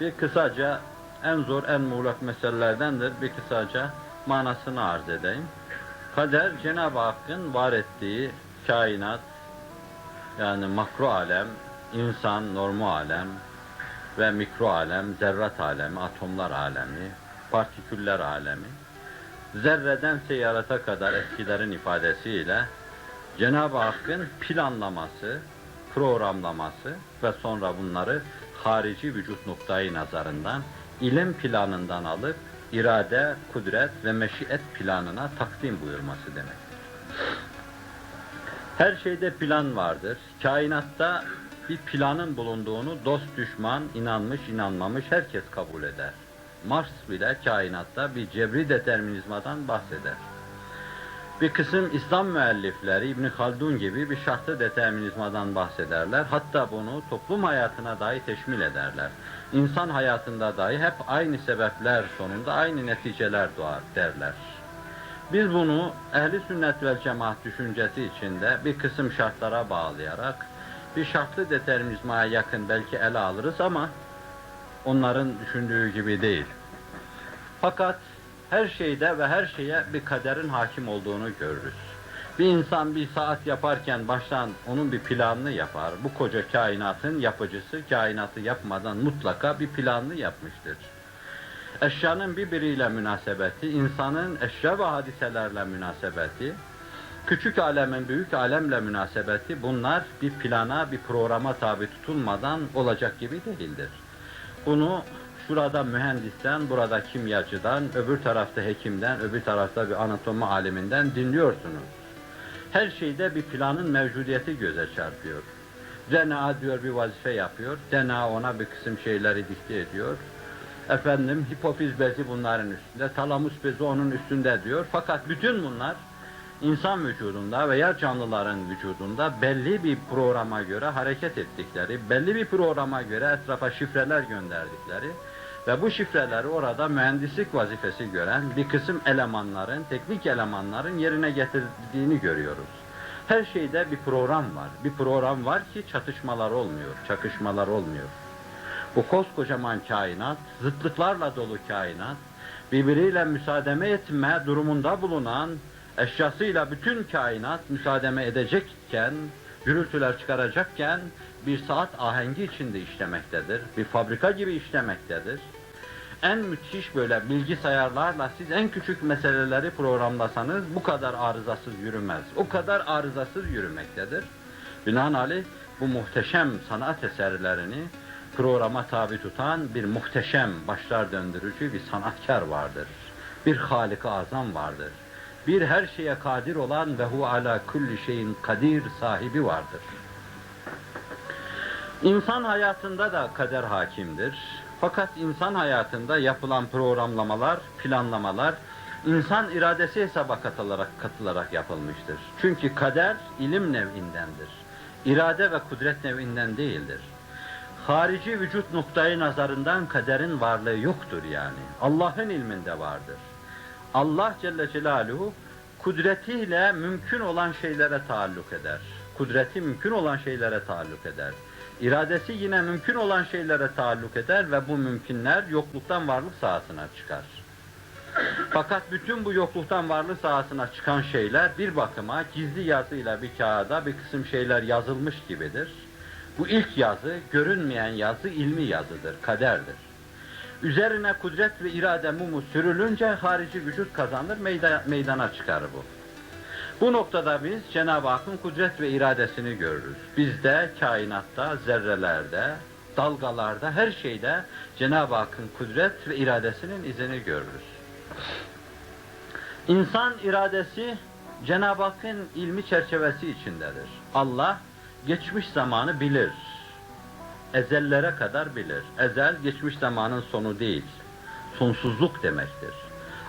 Bir kısaca en zor, en muğlak meselelerdendir. Bir kısaca manasını arz edeyim. Kader, Cenab-ı Hakk'ın var ettiği kainat, yani makro alem, insan, normu alem ve mikro alem, zerrat alemi, atomlar alemi, partiküller alemi, zerreden seyyarata kadar eskilerin ifadesiyle Cenab-ı Hakk'ın planlaması, programlaması ve sonra bunları harici vücut noktayı nazarından, ilim planından alıp irade, kudret ve meşiyet planına takdim buyurması demektir. Her şeyde plan vardır. Kainatta bir planın bulunduğunu dost, düşman, inanmış, inanmamış herkes kabul eder. Mars bile kainatta bir cebri determinizmadan bahseder. Bir kısım İslam müellifleri İbn Haldun gibi bir şartlı determinizmadan bahsederler. Hatta bunu toplum hayatına dahi teşmil ederler. İnsan hayatında dahi hep aynı sebepler sonunda aynı neticeler doğar derler. Biz bunu ehli sünnet vel cemaat düşüncesi içinde bir kısım şartlara bağlayarak bir şartlı determinizmaya yakın belki ele alırız ama onların düşündüğü gibi değil. Fakat her şeyde ve her şeye bir kaderin hakim olduğunu görürüz. Bir insan bir saat yaparken baştan onun bir planını yapar. Bu koca kainatın yapıcısı kainatı yapmadan mutlaka bir planını yapmıştır. Eşyanın birbiriyle münasebeti, insanın eşya ve hadiselerle münasebeti, küçük alemin büyük alemle münasebeti, bunlar bir plana, bir programa tabi tutulmadan olacak gibi değildir. Bunu şurada mühendisten, burada kimyacıdan, öbür tarafta hekimden, öbür tarafta bir anatomi aliminden dinliyorsunuz. Her şeyde bir planın mevcudiyeti göze çarpıyor. DNA diyor bir vazife yapıyor, DNA ona bir kısım şeyleri dikte ediyor. Efendim hipofiz bezi bunların üstünde, talamus bezi onun üstünde diyor. Fakat bütün bunlar insan vücudunda veya canlıların vücudunda belli bir programa göre hareket ettikleri, belli bir programa göre etrafa şifreler gönderdikleri ve bu şifreleri orada mühendislik vazifesi gören bir kısım elemanların, teknik elemanların yerine getirdiğini görüyoruz. Her şeyde bir program var. Bir program var ki çatışmalar olmuyor, çakışmalar olmuyor. Bu koskocaman kainat, zıtlıklarla dolu kainat, birbiriyle müsaademe etme durumunda bulunan eşyasıyla bütün kainat müsaademe edecekken, gürültüler çıkaracakken bir saat ahengi içinde işlemektedir. Bir fabrika gibi işlemektedir. En müthiş böyle bilgisayarlarla siz en küçük meseleleri programlasanız bu kadar arızasız yürümez. O kadar arızasız yürümektedir. Binaenaleyh bu muhteşem sanat eserlerini programa tabi tutan bir muhteşem başlar döndürücü bir sanatkar vardır. Bir Halik-i Azam vardır. Bir her şeye kadir olan ve hu ala kulli şeyin kadir sahibi vardır. İnsan hayatında da kader hakimdir. Fakat insan hayatında yapılan programlamalar, planlamalar insan iradesi hesaba katılarak yapılmıştır. Çünkü kader ilim nevindendir. İrade ve kudret nevinden değildir. Harici vücut noktayı nazarından kaderin varlığı yoktur yani. Allah'ın ilminde vardır. Allah Celle Celaluhu kudretiyle mümkün olan şeylere taalluk eder. Kudreti mümkün olan şeylere taalluk eder. İradesi yine mümkün olan şeylere taalluk eder ve bu mümkünler yokluktan varlık sahasına çıkar. Fakat bütün bu yokluktan varlık sahasına çıkan şeyler bir bakıma gizli yazıyla bir kağıda bir kısım şeyler yazılmış gibidir. Bu ilk yazı, görünmeyen yazı ilmi yazıdır, kaderdir. Üzerine kudret ve irade mumu sürülünce harici vücut kazanır, meydana çıkar bu. Bu noktada biz Cenab-ı Hakk'ın kudret ve iradesini görürüz. Bizde, kainatta, zerrelerde, dalgalarda, her şeyde Cenab-ı Hakk'ın kudret ve iradesinin izini görürüz. İnsan iradesi Cenab-ı Hakk'ın ilmi çerçevesi içindedir. Allah geçmiş zamanı bilir. Ezellere kadar bilir. Ezel, geçmiş zamanın sonu değil. Sonsuzluk demektir.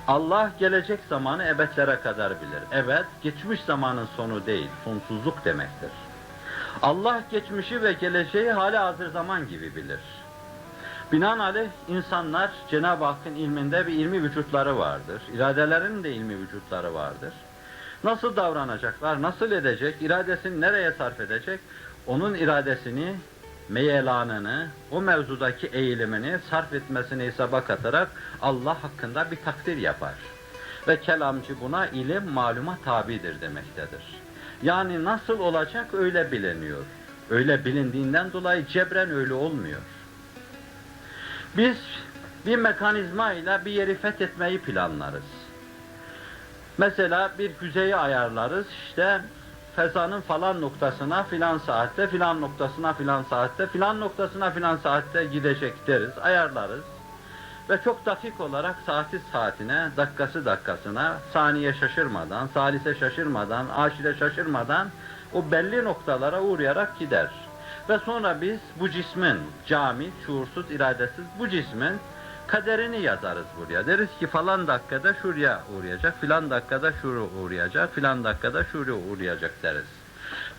Allah gelecek zamanı ebedlere kadar bilir. Ebed, geçmiş zamanın sonu değil, sonsuzluk demektir. Allah geçmişi ve geleceği hali-hazır zaman gibi bilir. Binaenaleyh insanlar Cenab-ı Hakk'ın ilminde bir ilmi vücutları vardır. İradelerinin de ilmi vücutları vardır. Nasıl davranacaklar, nasıl edecek, iradesini nereye sarf edecek, onun iradesini meyelanını, o mevzudaki eğilimini sarf etmesini hesaba katarak Allah hakkında bir takdir yapar. Ve kelamcı buna ilim maluma tabidir demektedir. Yani nasıl olacak öyle biliniyor. Öyle bilindiğinden dolayı cebren öyle olmuyor. Biz bir mekanizma ile bir yeri fethetmeyi planlarız. Mesela bir füzeyi ayarlarız, işte fezanın falan noktasına filan saatte, filan noktasına filan saatte, filan noktasına filan saatte gidecek deriz, ayarlarız. Ve çok dakik olarak saati saatine, dakikası dakikasına, saniye şaşırmadan, salise şaşırmadan, aşire şaşırmadan o belli noktalara uğrayarak gider. Ve sonra biz bu cismin, cami, şuursuz, iradesiz bu cismin kaderini yazarız buraya. Deriz ki falan dakikada şuraya uğrayacak, filan dakikada şuraya uğrayacak, filan dakikada şuraya uğrayacak deriz.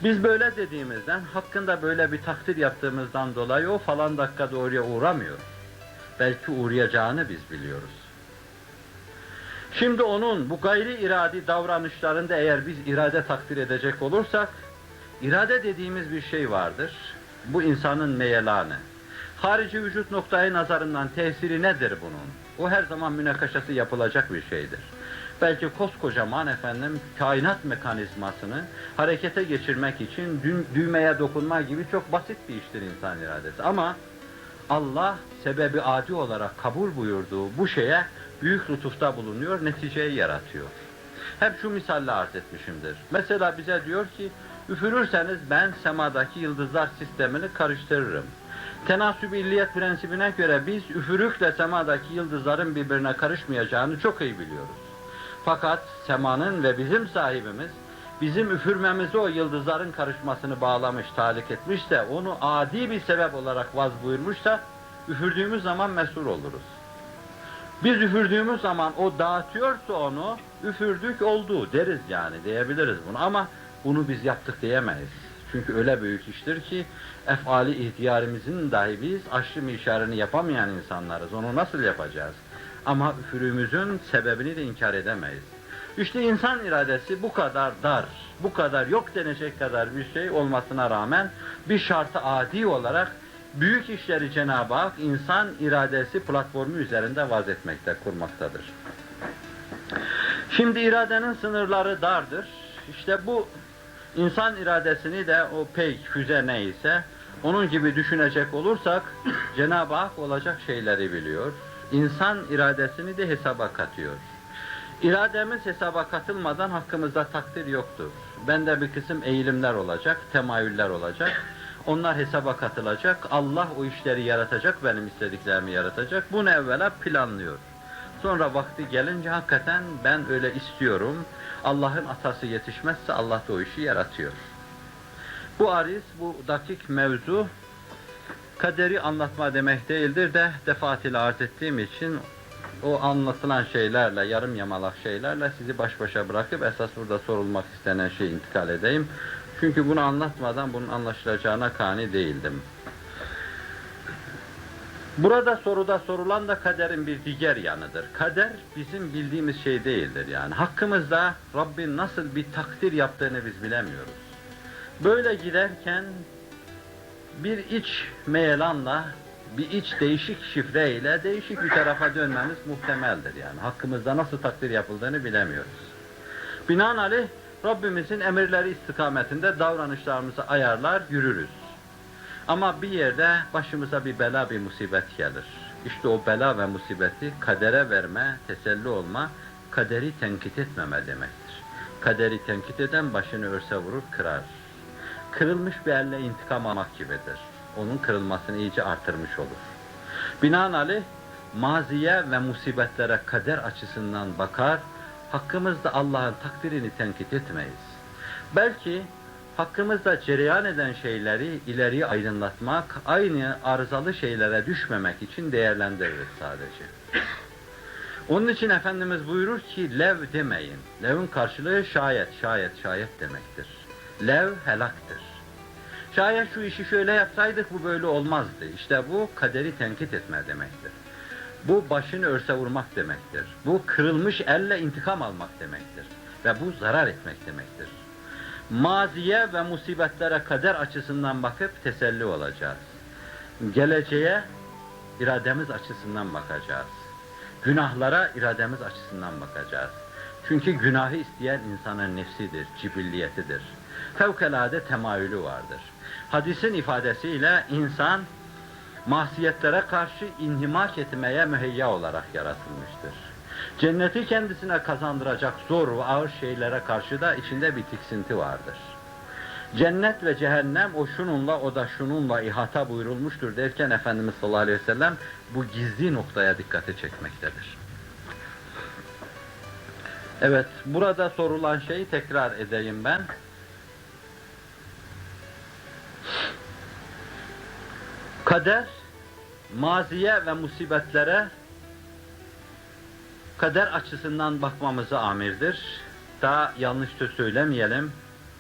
Biz böyle dediğimizden, hakkında böyle bir takdir yaptığımızdan dolayı o falan dakikada oraya uğramıyor. Belki uğrayacağını biz biliyoruz. Şimdi onun bu gayri iradi davranışlarında eğer biz irade takdir edecek olursak, irade dediğimiz bir şey vardır. Bu insanın meyelanı. Harici vücut noktayı nazarından tesiri nedir bunun? O her zaman münakaşası yapılacak bir şeydir. Belki koskocaman kainat mekanizmasını harekete geçirmek için düğmeye dokunma gibi çok basit bir iştir insan iradesi. Ama Allah sebebi adi olarak kabul buyurduğu bu şeye büyük lütufta bulunuyor, neticeyi yaratıyor. Hep şu misalle arz etmişimdir. Mesela bize diyor ki, üfürürseniz ben semadaki yıldızlar sistemini karıştırırım. Tenasüb-i illiyet prensibine göre biz üfürükle semadaki yıldızların birbirine karışmayacağını çok iyi biliyoruz. Fakat semanın ve bizim sahibimiz bizim üfürmemizi o yıldızların karışmasını bağlamış, talik etmişse, onu adi bir sebep olarak vaz buyurmuşsa, üfürdüğümüz zaman mesul oluruz. Biz üfürdüğümüz zaman o dağıtıyorsa onu, üfürdük oldu deriz yani, diyebiliriz bunu. Ama bunu biz yaptık diyemeyiz. Çünkü öyle büyük iştir ki, efali ihtiyarımızın dahi biz aşırı mişarını yapamayan insanlarız. Onu nasıl yapacağız? Ama üfürüğümüzün sebebini de inkar edemeyiz. İşte insan iradesi bu kadar dar, bu kadar yok denecek kadar bir şey olmasına rağmen bir şartı adi olarak büyük işleri Cenab-ı Hak insan iradesi platformu üzerinde vaz etmekte, kurmaktadır. Şimdi iradenin sınırları dardır. İşte bu insan iradesini de o pek füze neyse onun gibi düşünecek olursak Cenab-ı Hak olacak şeyleri biliyor. İnsan iradesini de hesaba katıyor. İrademiz hesaba katılmadan hakkımızda takdir yoktur. Bende bir kısım eğilimler olacak, temayüller olacak. Onlar hesaba katılacak. Allah o işleri yaratacak, benim istediklerimi yaratacak. Bunu evvela planlıyor. Sonra vakti gelince hakikaten ben öyle istiyorum. Allah'ın atası yetişmezse Allah da o işi yaratıyor. Bu ariz, bu dakik mevzu kaderi anlatma demek değildir de defaatle arz ettiğim için o anlatılan şeylerle, yarım yamalak şeylerle sizi baş başa bırakıp esas burada sorulmak istenen şeye intikal edeyim. Çünkü bunu anlatmadan bunun anlaşılacağına kani değildim. Burada soruda sorulan da kaderin bir diğer yanıdır. Kader bizim bildiğimiz şey değildir yani. Hakkımızda Rabbin nasıl bir takdir yaptığını biz bilemiyoruz. Böyle giderken bir iç meyelanla, bir iç değişik şifreyle değişik bir tarafa dönmemiz muhtemeldir yani. Hakkımızda nasıl takdir yapıldığını bilemiyoruz. Binaenaleyh Rabbimizin emirleri istikametinde davranışlarımızı ayarlar, yürürüz. Ama bir yerde başımıza bir bela, bir musibet gelir. İşte o bela ve musibeti kadere verme, teselli olma, kaderi tenkit etmeme demektir. Kaderi tenkit eden başını örse vurur, kırar. Kırılmış bir elle intikam almak gibidir. Onun kırılmasını iyice artırmış olur. Binaenaleyh maziye ve musibetlere kader açısından bakar, hakkımızda Allah'ın takdirini tenkit etmeyiz. Belki hakkımızda cereyan eden şeyleri ileriye aydınlatmak, aynı arızalı şeylere düşmemek için değerlendiririz sadece. Onun için Efendimiz buyurur ki, lev demeyin. Lev'in karşılığı şayet, şayet, şayet demektir. Lev helaktır. Şayet şu işi şöyle yapsaydık bu böyle olmazdı. İşte bu kaderi tenkit etme demektir. Bu başını örse vurmak demektir. Bu kırılmış elle intikam almak demektir. Ve bu zarar etmek demektir. Maziye ve musibetlere kader açısından bakıp teselli olacağız. Geleceğe irademiz açısından bakacağız. Günahlara irademiz açısından bakacağız. Çünkü günahı isteyen insanın nefsidir, cibilliyetidir. Fevkalade temayülü vardır. Hadisin ifadesiyle insan masiyetlere karşı inhimak etmeye müheyya olarak yaratılmıştır. Cenneti kendisine kazandıracak zor ve ağır şeylere karşı da içinde bir tiksinti vardır. Cennet ve cehennem o şununla o da şununla ihata buyurulmuştur derken Efendimiz sallallahu aleyhi ve sellem bu gizli noktaya dikkati çekmektedir. Evet, burada sorulan şeyi tekrar edeyim ben. Kader, maziye ve musibetlere kader açısından bakmamızı amirdir. Daha yanlış söz söylemeyelim,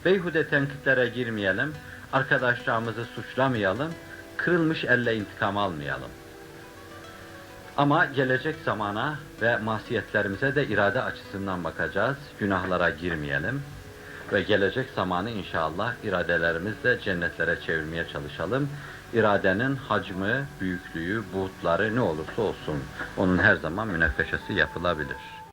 beyhude tenkitlere girmeyelim, arkadaşlarımızı suçlamayalım, kırılmış elle intikam almayalım. Ama gelecek zamana ve masiyetlerimize de irade açısından bakacağız, günahlara girmeyelim ve gelecek zamanı inşallah iradelerimizle cennetlere çevirmeye çalışalım. İradenin hacmi, büyüklüğü, buğutları ne olursa olsun onun her zaman münakaşası yapılabilir.